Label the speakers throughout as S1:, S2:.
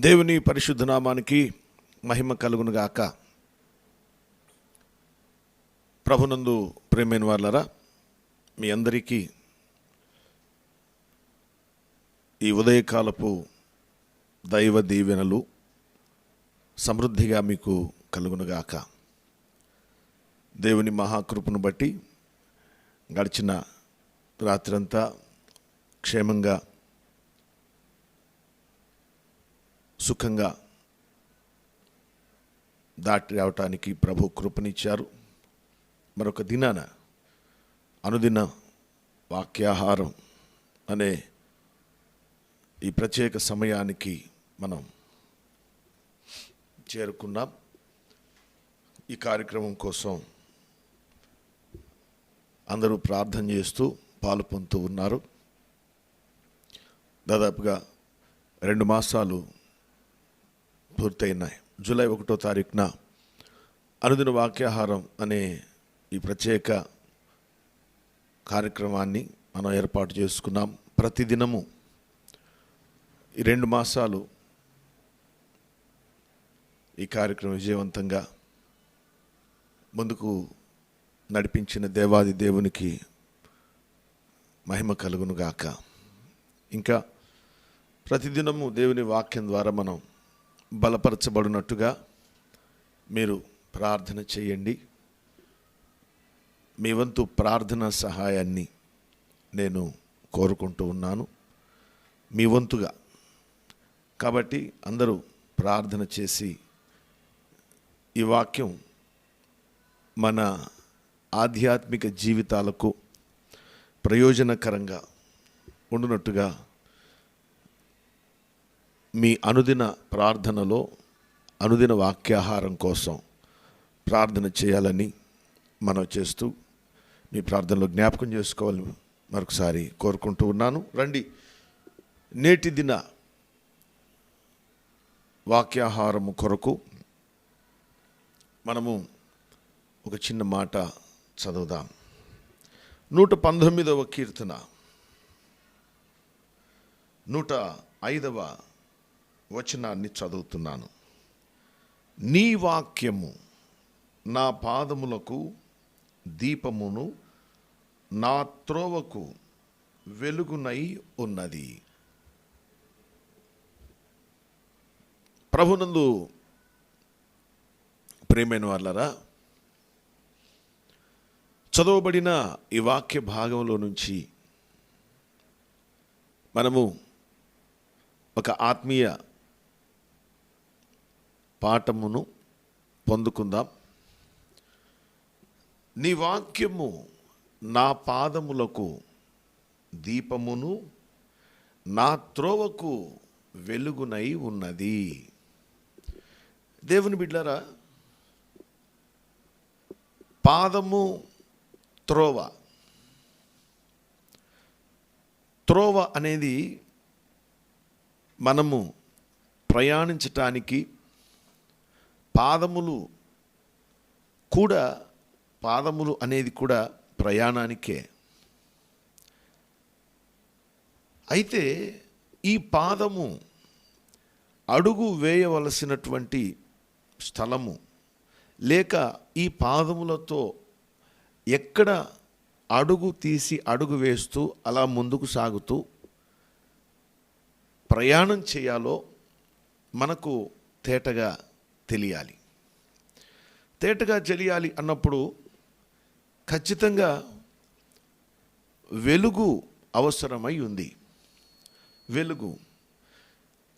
S1: దేవుని పరిశుద్ధ నామానికి మహిమ కలుగును గాక. ప్రభునందు ప్రేమైన వాళ్ళరా, మీ అందరికీ ఈ ఉదయకాలపు దైవ దీవెనలు సమృద్ధిగా మీకు కలుగును గాక. దేవుని మహాకృపను బట్టి గడిచిన రాత్రంతా క్షేమంగా సుఖంగా దాటి రావటానికి ప్రభు కృపనిచ్చారు. మరొక దినాన అనుదిన వాక్యాహారం అనే ఈ ప్రత్యేక సమయానికి మనం చేరుకున్నాం. ఈ కార్యక్రమం కోసం అందరూ ప్రార్థన చేస్తూ పాలు పొందుతూ ఉన్నారు. దాదాపుగా 2 మాసాలు పూర్తయినాయి. జూలై 1వ తారీఖున అనుదిన వాక్యాహారం అనే ఈ ప్రత్యేక కార్యక్రమాన్ని మనం ఏర్పాటు చేసుకున్నాం. ప్రతిదినము ఈ 2 మాసాలు ఈ కార్యక్రమం విజయవంతంగా ముందుకు నడిపించిన దేవాది దేవునికి మహిమ కలుగును గాక. ఇంకా ప్రతిదినము దేవుని వాక్యం ద్వారా మనం బలపరచబడినట్టుగా మీరు ప్రార్థన చేయండి. మీ వంతు ప్రార్థన సహాయాన్ని నేను కోరుకుంటూ ఉన్నాను, మీ వంతుగా. కాబట్టి అందరూ ప్రార్థన చేసి ఈ వాక్యం మన ఆధ్యాత్మిక జీవితాలకు ప్రయోజనకరంగా ఉండునట్టుగా మీ అనుదిన ప్రార్థనలో అనుదిన వాక్యాహారం కోసం ప్రార్థన చేయాలని మనం చేస్తూ మీ ప్రార్థనలో జ్ఞాపకం చేసుకోవాలని మరొకసారి కోరుకుంటూ ఉన్నాను. రండి, నేటి దిన వాక్యాహారము కొరకు మనము ఒక చిన్న మాట చదువుదాం. 119వ కీర్తన 105వ వచనాన్ని చదువుతున్నాను. నీ వాక్యము నా పాదములకు దీపమును, నా త్రోవకు వెలుగునై ఉన్నది. ప్రభునందు ప్రేమైన వాళ్ళరా, చదవబడిన ఈ వాక్య భాగంలో నుంచి మనము ఒక ఆత్మీయ పాఠమును పొందుకుందాం. నీ వాక్యము నా పాదములకు దీపమును, నా త్రోవకు వెలుగునై ఉన్నది. దేవుని బిడ్డలారా, పాదము, త్రోవ అనేది మనము ప్రయాణించటానికి పాదములు అనేది కూడా ప్రయాణానికే. అయితే ఈ పాదము అడుగు వేయవలసినటువంటి స్థలము, లేక ఈ పాదములతో ఎక్కడ అడుగు తీసి అడుగు వేస్తూ అలా ముందుకు సాగుతూ ప్రయాణం చేయాలో మనకు తేటగా తెలియాలి. తేటగా తెలియాలి అన్నప్పుడు ఖచ్చితంగా వెలుగు అవసరమై ఉంది.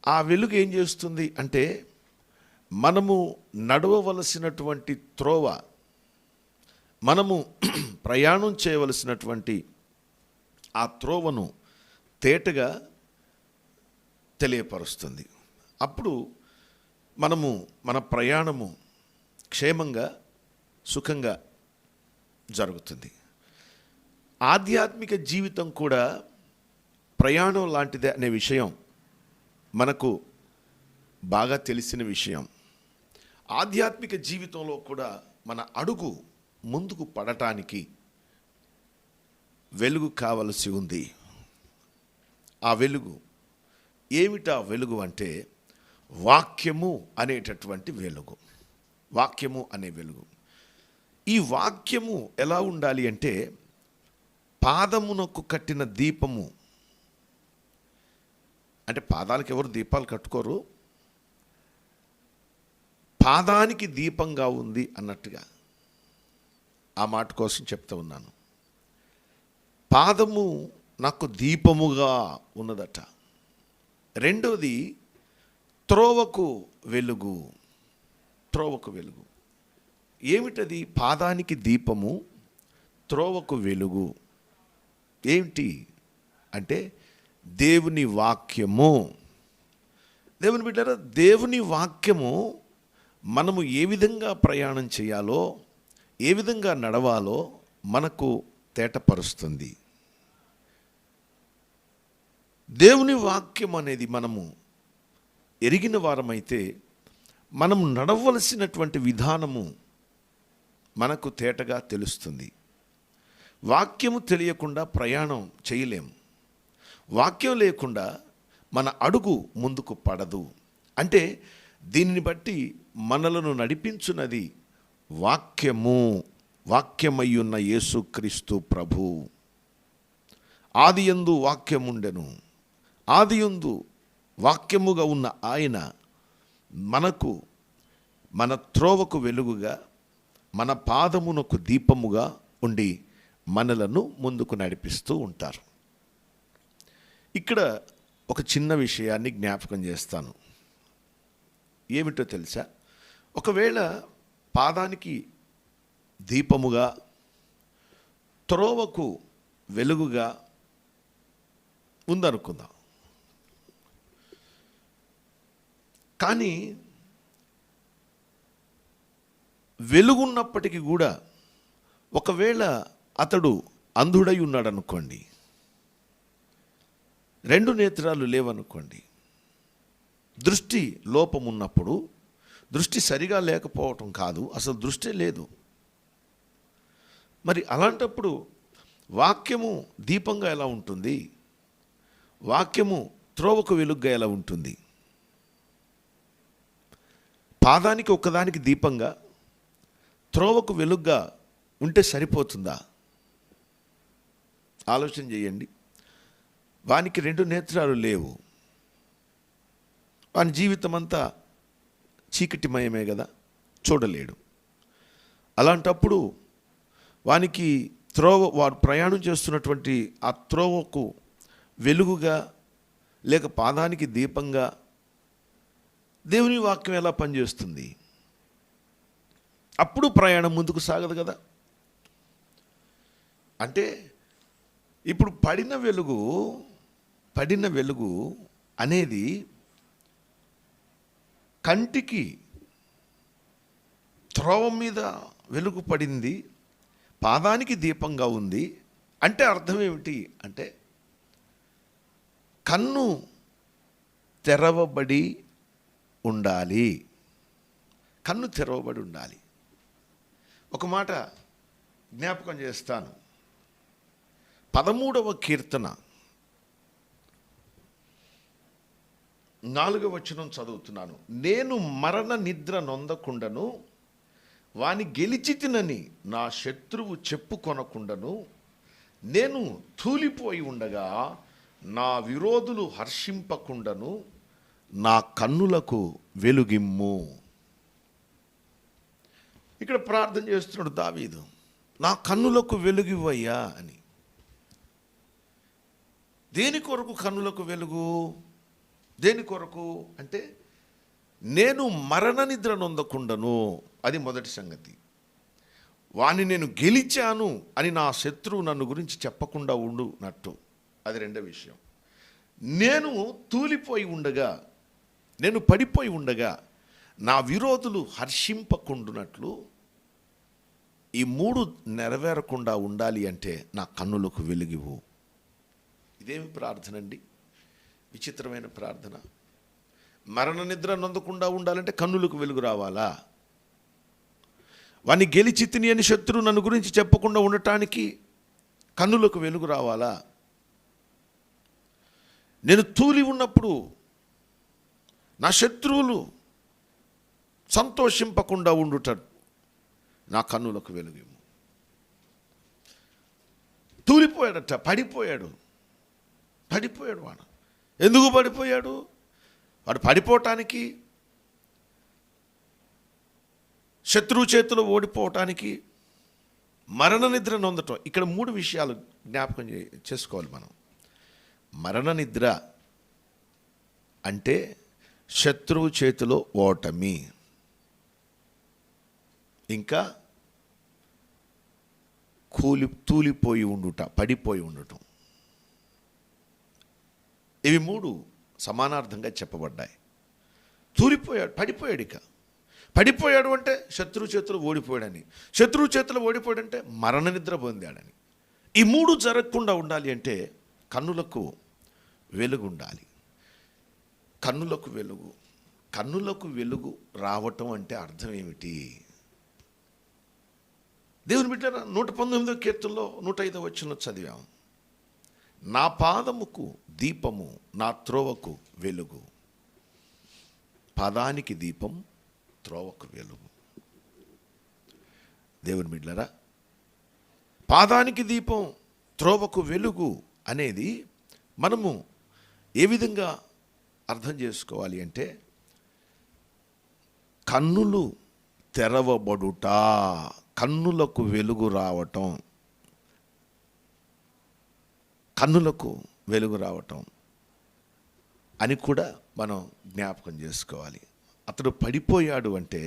S1: ఆ వెలుగు ఏం చేస్తుంది అంటే, మనము నడవవలసినటువంటి త్రోవ, మనము ప్రయాణం చేయవలసినటువంటి ఆ త్రోవను తేటగా తెలియపరుస్తుంది. అప్పుడు మనము మన ప్రయాణము క్షేమంగా సుఖంగా జరుగుతుంది. ఆధ్యాత్మిక జీవితం కూడా ప్రయాణం లాంటిదే అనే విషయం మనకు బాగా తెలిసిన విషయం. ఆధ్యాత్మిక జీవితంలో కూడా మన అడుగు ముందుకు పడటానికి వెలుగు కావలసి ఉంది. ఆ వెలుగు ఏమిటా వెలుగు అంటే, వాక్యము అనేటటువంటి వెలుగు. వాక్యము అనే వెలుగు. ఈ వాక్యము ఎలా ఉండాలి అంటే పాదమునకు కట్టిన దీపము. అంటే పాదాలకు ఎవరు దీపాలు కట్టుకోరు, పాదానికి దీపంగా ఉంది అన్నట్టుగా ఆ మాట కోసం చెప్తా ఉన్నాను. పాదము నాకు దీపముగా ఉన్నదట. రెండోది త్రోవకు వెలుగు. త్రోవకు వెలుగు ఏమిటది? పాదానికి దీపము, త్రోవకు వెలుగు ఏమిటి అంటే దేవుని వాక్యము. దేవుని బిడ్డలారా, దేవుని వాక్యము మనము ఏ విధంగా ప్రయాణం చేయాలో, ఏ విధంగా నడవాలో మనకు తేటపరుస్తుంది. దేవుని వాక్యం అనేది మనము ఎరిగిన వారమైతే మనం నడవలసినటువంటి విధానము మనకు తేటగా తెలుస్తుంది. వాక్యము తెలియకుండా ప్రయాణం చేయలేము. వాక్యం లేకుండా మన అడుగు ముందుకు పడదు. అంటే దీనిని బట్టి మనలను నడిపించున్నది వాక్యము. వాక్యమయ్యున్న యేసుక్రీస్తు ప్రభు. ఆదియందు వాక్యముండెను, ఆదియందు వాక్యముగా ఉన్న ఆయన మనకు మన త్రోవకు వెలుగుగా, మన పాదమునకు దీపముగా ఉండి మనలను ముందుకు నడిపిస్తూ ఉంటారు. ఇక్కడ ఒక చిన్న విషయాన్ని జ్ఞాపకం చేస్తాను. ఏమిటో తెలుసా? ఒకవేళ పాదానికి దీపముగా, త్రోవకు వెలుగుగా ఉందనుకుందాం. కానీ వెలుగున్నప్పటికీ కూడా ఒకవేళ అతడు అంధుడై ఉన్నాడు అనుకోండి, రెండు నేత్రాలు లేవనుకోండి, దృష్టి లోపం ఉన్నప్పుడు, దృష్టి సరిగా లేకపోవటం కాదు, అసలు దృష్టి లేదు. మరి అలాంటప్పుడు వాక్యము దీపంగా ఎలా ఉంటుంది? వాక్యము త్రోవకు వెలుగుగా ఎలా ఉంటుంది? పాదానికి ఒక్కదానికి దీపంగా, త్రోవకు వెలుగుగా ఉంటే సరిపోతుందా? ఆలోచన చేయండి. వానికి రెండు నేత్రాలు లేవు, వాని జీవితం అంతా చీకటిమయమే కదా, చూడలేడు. అలాంటప్పుడు వానికి వాడు ప్రయాణం చేస్తున్నటువంటి ఆ త్రోవకు వెలుగుగా లేక పాదానికి దీపంగా దేవుని వాక్యం ఎలా పనిచేస్తుంది? అప్పుడు ప్రయాణం ముందుకు సాగదు కదా. అంటే ఇప్పుడు పడిన వెలుగు అనేది కంటికి త్రోవ మీద వెలుగు పడింది, పాదానికి దీపంగా ఉంది అంటే అర్థం ఏమిటి అంటే కన్ను తెరవబడి ఉండాలి. కన్ను తెరవబడి ఉండాలి. ఒక మాట జ్ఞాపకం చేస్తాను. 13వ కీర్తన 4వ వచనం చదువుతున్నాను. నేను మరణ నిద్ర నొందకుండను, వాని గెలిచితినని నా శత్రువు చెప్పుకొనకుండను, నేను తూలిపోయి ఉండగా నా విరోధులు హర్షింపకుండను, నా కన్నులకు వెలుగిమ్ము. ఇక్కడ ప్రార్థన చేస్తున్నాడు దావీదు, నా కన్నులకు వెలుగివ్వయ్యా అని. దేని కొరకు కన్నులకు వెలుగు? దేని కొరకు అంటే నేను మరణ నిద్ర నొందకుండను, అది మొదటి సంగతి. వాణ్ణి నేను గెలిచాను అని నా శత్రువు నన్ను గురించి చెప్పకుండా ఉండునట్టు, అది రెండో విషయం. నేను తూలిపోయి ఉండగా, నేను పడిపోయి ఉండగా నా విరోధులు హర్షింపకుండునట్లు, ఈ మూడు నెరవేరకుండా ఉండాలి అంటే నా కన్నులకు వెలుగివు. ఇదేమి ప్రార్థన అండి? విచిత్రమైన ప్రార్థన. మరణ నిద్ర నొందకుండా ఉండాలంటే కన్నులకు వెలుగు రావాలా? వాణ్ణి గెలిచి తిని అని శత్రువు నన్ను గురించి చెప్పకుండా ఉండటానికి కన్నులకు వెలుగు రావాలా? నేను తూలి ఉన్నప్పుడు నా శత్రువులు సంతోషింపకుండా ఉండుట నా కన్నులకు వెలుగు. తూలిపోయాడట, పడిపోయాడు వాడు. ఎందుకు పడిపోయాడు? వాడు పడిపోవటానికి, శత్రువు చేతిలో ఓడిపోవటానికి, మరణ నిద్ర నొందటం. ఇక్కడ 3 విషయాలు జ్ఞాపకం చేసుకోవాలి మనం. మరణ నిద్ర అంటే శత్రువు చేతిలో ఓటమి, ఇంకా తూలిపోయి ఉండుట, పడిపోయి ఉండటం. ఇవి 3 సమానార్థంగా చెప్పబడ్డాయి. తూలిపోయాడు, పడిపోయాడు. ఇక పడిపోయాడు అంటే శత్రువు చేతిలో ఓడిపోయాడని, శత్రువు చేతిలో ఓడిపోయాడంటే మరణ నిద్ర పొందాడని. ఈ 3 జరగకుండా ఉండాలి అంటే కన్నులకు వెలుగు ఉండాలి. కన్నులకు వెలుగు రావటం అంటే అర్థం ఏమిటి? దేవుని బిడ్డలారా, 119వ కీర్తనలో 105వ వచనంలో చదివాం, నా పాదముకు దీపము, నా త్రోవకు వెలుగు. పాదానికి దీపం, త్రోవకు వెలుగు. దేవుని బిడ్డలారా, పాదానికి దీపం, త్రోవకు వెలుగు అనేది మనము ఏ విధంగా అర్థం చేసుకోవాలి అంటే, కన్నులు తెరవబడుట, కన్నులకు వెలుగు రావటం, కన్నులకు వెలుగు రావటం అని కూడా మనం జ్ఞాపకం చేసుకోవాలి. అతడు పడిపోయాడు అంటే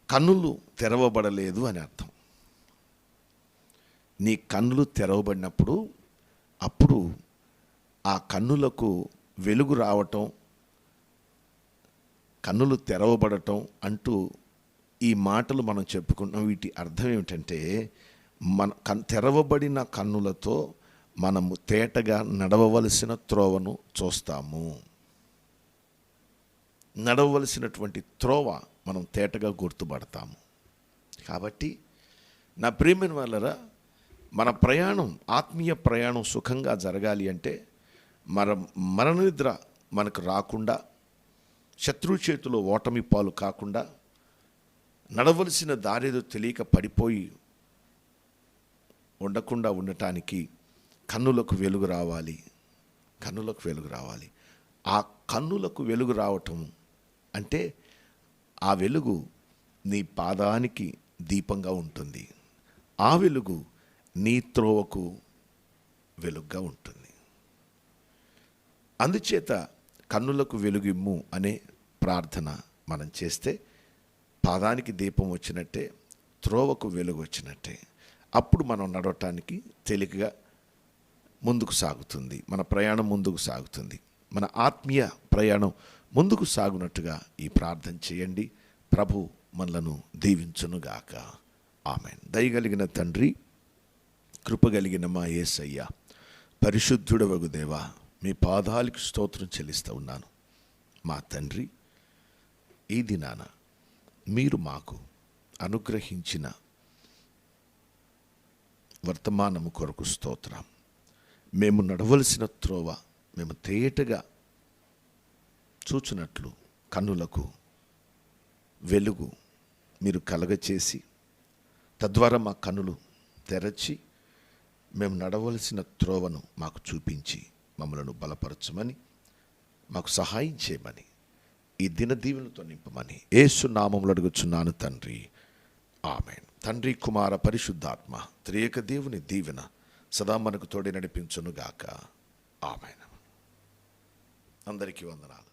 S1: కన్నులు తెరవబడలేదు అని అర్థం. నీ కన్నులు తెరవబడినప్పుడు అప్పుడు ఆ కన్నులకు వెలుగు రావటం, కన్నులు తెరవబడటం అంటూ ఈ మాటలు మనం చెప్పుకుంటున్నాం. వీటి అర్థం ఏమిటంటే, తెరవబడిన కన్నులతో మనము తేటగా నడవవలసిన త్రోవను చూస్తాము. నడవవలసినటువంటి త్రోవ మనం తేటగా గుర్తుపడతాము. కాబట్టి నా ప్రియమైన వాళ్ళరా, మన ప్రయాణం, ఆత్మీయ ప్రయాణం సుఖంగా జరగాలి అంటే మరణ నిద్ర మనకు రాకుండా, శత్రువు చేతిలో ఓటమి పాలు కాకుండా, నడవలసిన దారేదో తెలియక పడిపోయి ఉండకుండా ఉండటానికి కన్నులకు వెలుగు రావాలి. ఆ కన్నులకు వెలుగు రావటం అంటే ఆ వెలుగు నీ పాదానికి దీపంగా ఉంటుంది. ఆ వెలుగు నీ త్రోవకు వెలుగుగా ఉంటుంది. అందుచేత కన్నులకు వెలుగిమ్ము అనే ప్రార్థన మనం చేస్తే పాదానికి దీపం వచ్చినట్టే, త్రోవకు వెలుగు వచ్చినట్టే. అప్పుడు మనం నడవటానికి తేలికగా ముందుకు సాగుతుంది, మన ప్రయాణం ముందుకు సాగుతుంది, మన ఆత్మీయ ప్రయాణం ముందుకు సాగునట్టుగా ఈ ప్రార్థన చేయండి. ప్రభు మనలను దీవించునుగాక. ఆమేన్. దయగలిగిన తండ్రి, కృపగలిగిన మా యేసయ్య, పరిశుద్ధుడవగు దేవా, మీ పాదాలకు స్తోత్రం చెల్లిస్తూ ఉన్నాను. మా తండ్రి, ఈ దినాన మీరు మాకు అనుగ్రహించిన వర్తమానము కొరకు స్తోత్రం. మేము నడవలసిన త్రోవ మేము తేటగా చూచున్నట్లు కన్నులకు వెలుగు మీరు కలగచేసి, తద్వారా మా కన్నులు తెరచి మేము నడవలసిన త్రోవను మాకు చూపించి మమ్మలను బలపరచమని, మాకు సహాయం చేయమని, ఈ దిన దీవెనతో నింపమని యేసు నామములో అడుగుచున్నాను తండ్రి. ఆమేన్. తండ్రి, కుమార, పరిశుద్ధాత్మ త్రియేక దేవుని దీవెన సదా మనకు తోడి నడిపించునుగాక. ఆమేన్. అందరికీ వందనాలు.